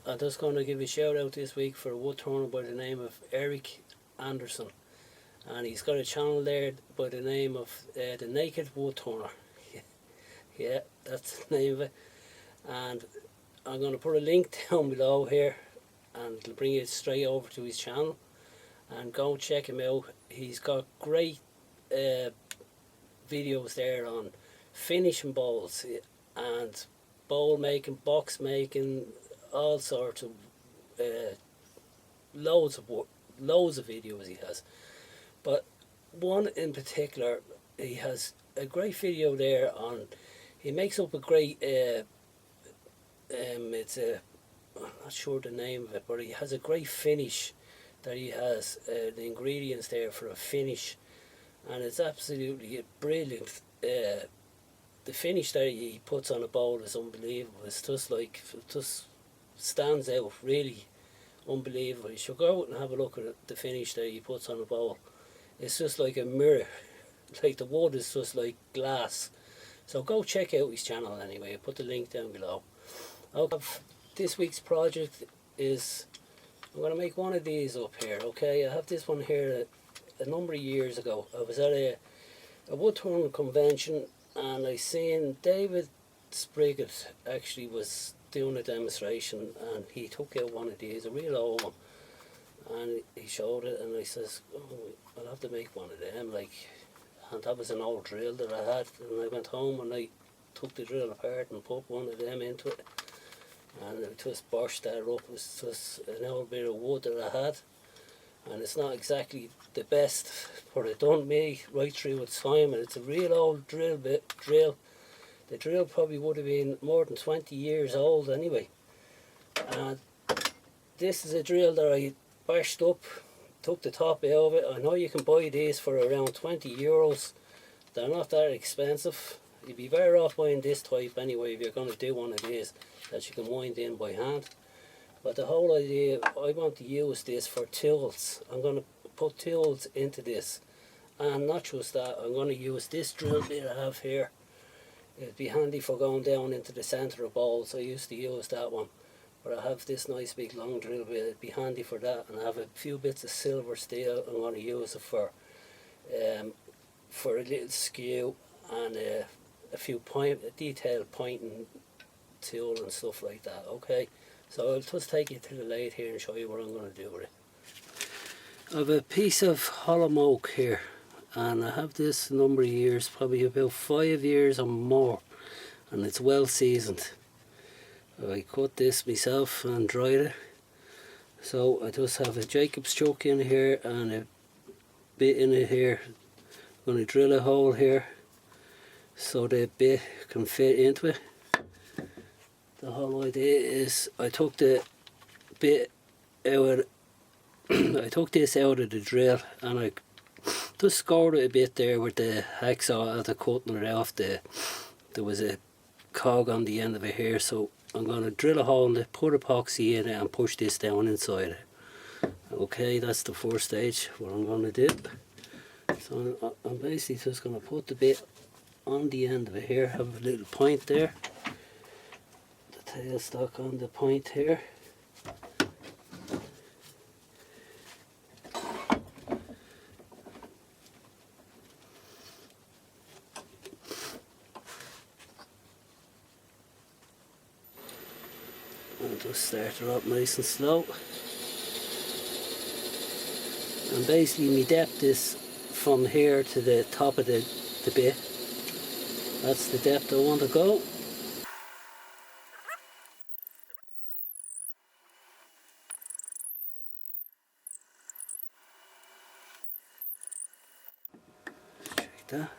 I'm just going to give a shout out this week for a wood turner by the name of Eric Anderson, and he's got a channel there by the name of the Naked Wood Turner. Yeah, that's the name of it. And I'm going to put a link down below here, and it'll bring you straight over to his channel, and go and check him out. He's got great videos there on finishing bowls and bowl making, box making, all sorts of loads of videos he has. But one in particular, he has a great video there on, he makes up a great it's a, I'm not sure the name of it, but he has a great finish that he has the ingredients there for a finish, and it's absolutely brilliant. The finish that he puts on a bowl is unbelievable. It's just like, it just stands out, really unbelievable. You should go out and have a look at the finish that he puts on a bowl. It's just like a mirror, like the wood is just like glass. So go check out his channel anyway. I'll put the link down below. Okay, this week's project is, I'm going to make one of these up here, okay? I have this one here a number of years ago. I was at a wood turning convention, and I seen David Spriggett actually was doing a demonstration, and he took out one of these, a real old one, and he showed it, and I says, oh, I'll have to make one of them, like, and that was an old drill that I had, and I went home and I took the drill apart and put one of them into it, and it just burst that up. It was just an old bit of wood that I had, and it's not exactly the best, but it done me right through its time, and it's a real old drill. The drill probably would have been more than 20 years old anyway, and this is a drill that I bashed up, took the top out of it. I know you can buy these for around €20. They're not that expensive. You'd be better off buying this type anyway if you're going to do one of these that you can wind in by hand. But the whole idea, I want to use this for tools. I'm going to put tools into this, and not just that, I'm going to use this drill bit I have here. It'd be handy for going down into the centre of bowls. I used to use that one, but I have this nice big long drill bit. It'd be handy for that, and I have a few bits of silver steel. I'm going to use it for a little skew, and a few detailed pointing tool and stuff like that. Okay, so I'll just take you to the lathe here and show you what I'm going to do with it. I have a piece of hollow oak here, and I have this a number of years, probably about 5 years or more, and it's well seasoned. I cut this myself and dried it. So I just have a Jacob's chuck in here and a bit in it here. I'm going to drill a hole here so the bit can fit into it. The whole idea is I took the bit out of I took this out of the drill, and I just scored it a bit there with the hacksaw after cutting it off. There was a cog on the end of it here, so I'm going to drill a hole in it, put epoxy in it, and push this down inside it. Okay, that's the first stage, what I'm going to do. So I'm basically just going to put the bit on the end of it here, have a little point there, the tailstock on the point here. And just start it up nice and slow. And basically my depth is from here to the top of the bit. That's the depth I want to go. Check that.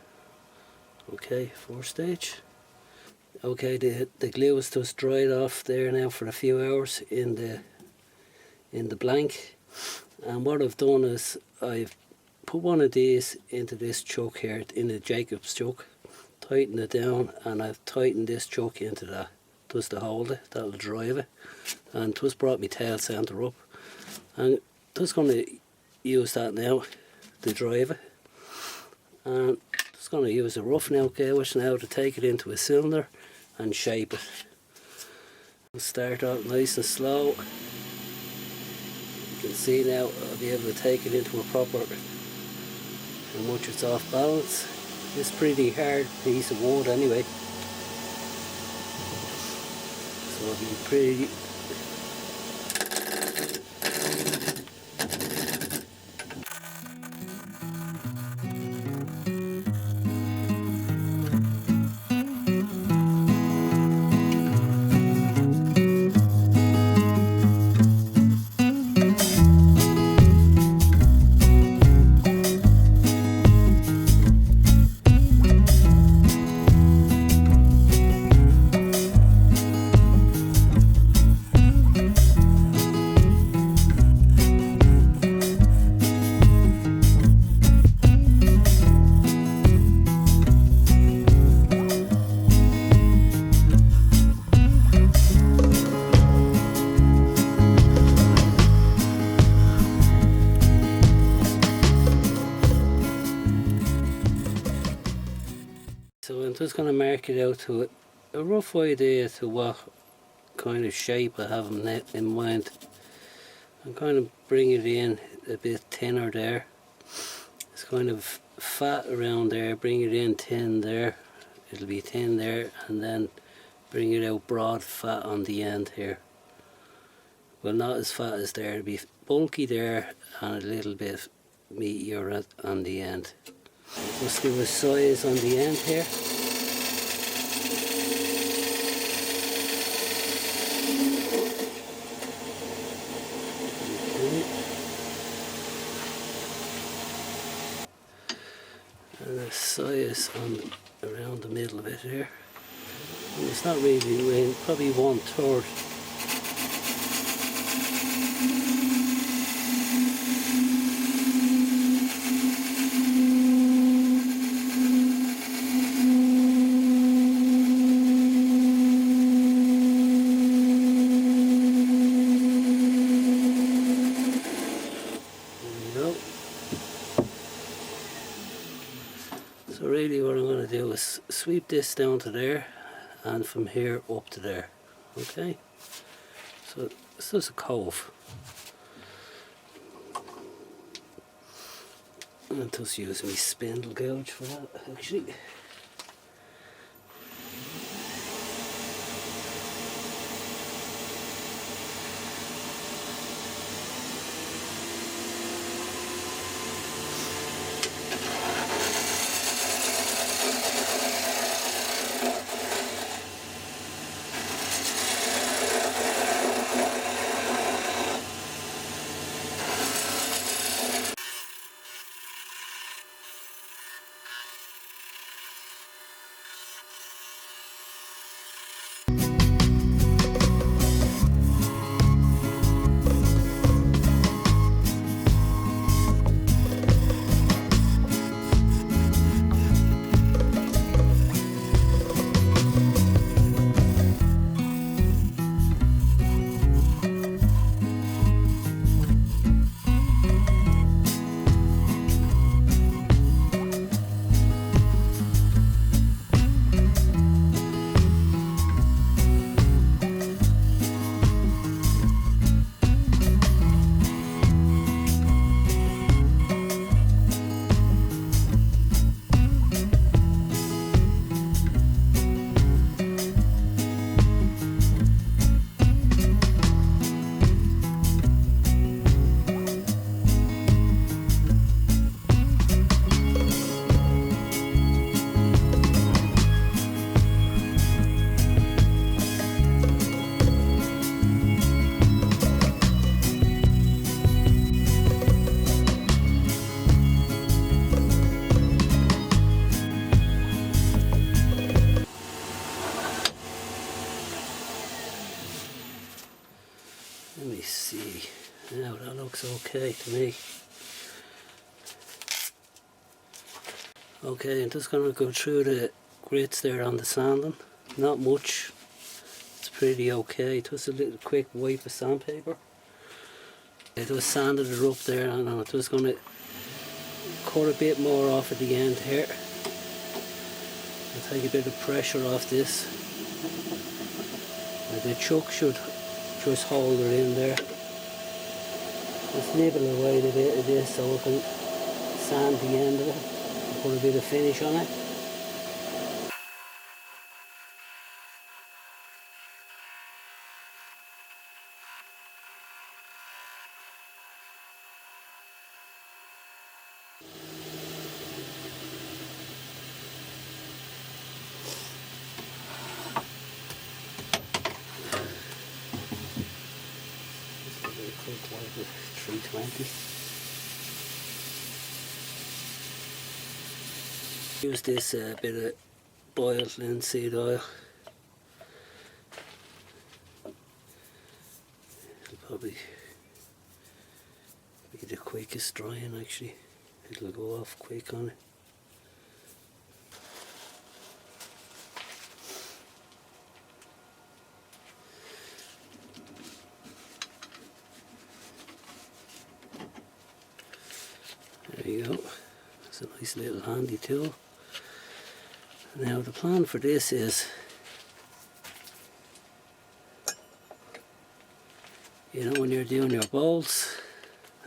Okay, first stage. Okay, the glue is just dried off there now for a few hours in the blank, and what I've done is I've put one of these into this chuck here, in the Jacob's chuck, tighten it down, and I've tightened this chuck into that just to hold it. That'll drive it, and just brought my tail centre up, and just going to use that now to drive it, and just going to use a roughing out gouge now to take it into a cylinder and shape it. We'll start out nice and slow. You can see now I'll be able to take it into a proper, how much it's off balance. It's a pretty hard piece of wood anyway, so it'll be pretty. So I'm just going to mark it out to a rough idea to what kind of shape I have in mind. I'm kind of bring it in a bit thinner there. It's kind of fat around there, bring it in thin there. It'll be thin there, and then bring it out broad fat on the end here. Well, not as fat as there, it'll be bulky there and a little bit meatier on the end. Just give a size on the end here. Okay. And a size on around the middle of it here. And it's not really, probably 1/3. So really what I'm going to do is sweep this down to there and from here up to there. Okay, so it's just a cove. I'll just use my spindle gouge for that actually. Let me see. Now that looks okay to me. Okay, I'm just going to go through the grits there on the sanding. Not much. It's pretty okay. Just a little quick wipe of sandpaper. I just sanded it up there, and I'm just going to cut a bit more off at the end here. I'll take a bit of pressure off this. The chuck should just hold it in there. Just nibble away a bit of this so we can sand the end of it and put a bit of finish on it. Quick wipe with 320. Use this bit of boiled linseed oil. It'll probably be the quickest drying actually. It'll go off quick on it. There you go. It's a nice little handy tool. Now the plan for this is, you know, when you're doing your bowls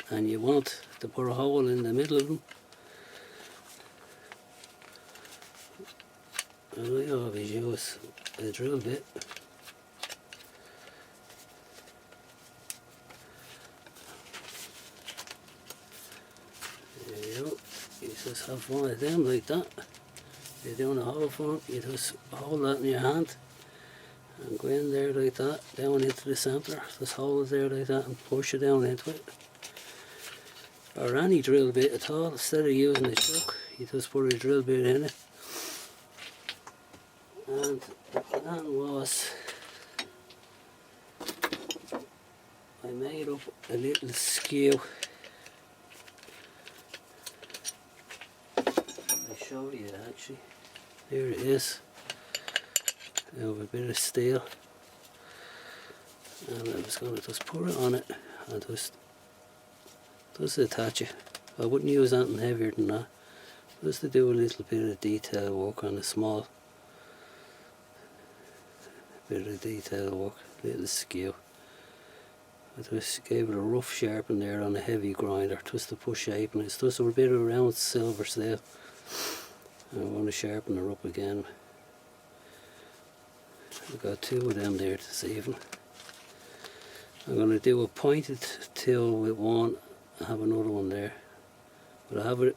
and you want to put a hole in the middle of them, I always use a drill bit. There you go. You just have one of them like that. You're doing a hole for it, you just hold that in your hand and go in there like that, down into the centre. Just hold it there like that and push it down into it. Or any drill bit at all, instead of using a chuck, you just put a drill bit in it. And the plan was, I made up a little skew. I'll show you actually. Here it is. I have a bit of steel. And I was going to just put it on it and just attach it. I wouldn't use anything heavier than that. Just to do a little bit of detail work on a small bit of detail work, little skew. I just gave it a rough sharpen there on a heavy grinder just to put shape in it. It's just a bit of round silver steel. I want to sharpen her up again. I've got two of them there this evening. I'm going to do a pointed tool with one. I have another one there. But I have it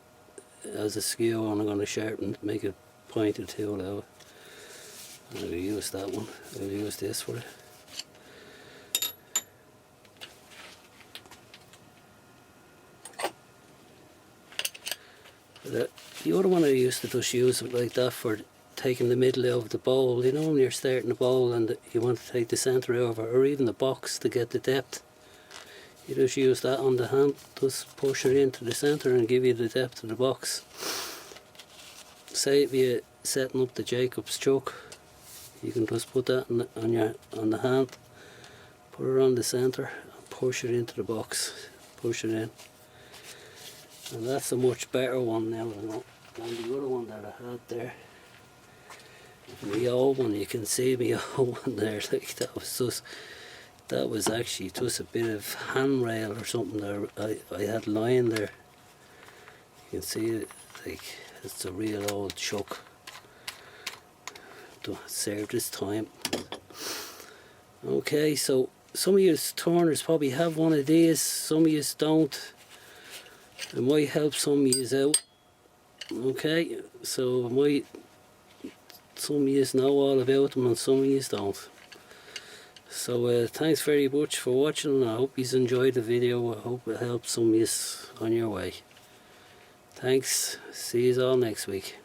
as a skew and I'm going to sharpen, make a pointed tool out of it. I'm going to use that one. I'll use this for it. The other one I used to just use it like that for taking the middle out of the bowl. You know, when you're starting a bowl and you want to take the centre over, or even the box to get the depth, you just use that on the hand, just push it into the centre and give you the depth of the box. Say if you're setting up the Jacob's chuck, you can just put that on the hand, put it on the centre and push it into the box, push it in. And that's a much better one now than the other one that I had there. The old one, you can see me old one there, like that was actually just a bit of handrail or something there I had lying there. You can see it, like it's a real old chuck. Served its time. Okay, so some of you turners probably have one of these, some of you don't. It might help some of you out. Okay, so some of you know all about them and some of you don't. So thanks very much for watching. I hope you enjoyed the video. I hope it helps some of you on your way. Thanks. See you all next week.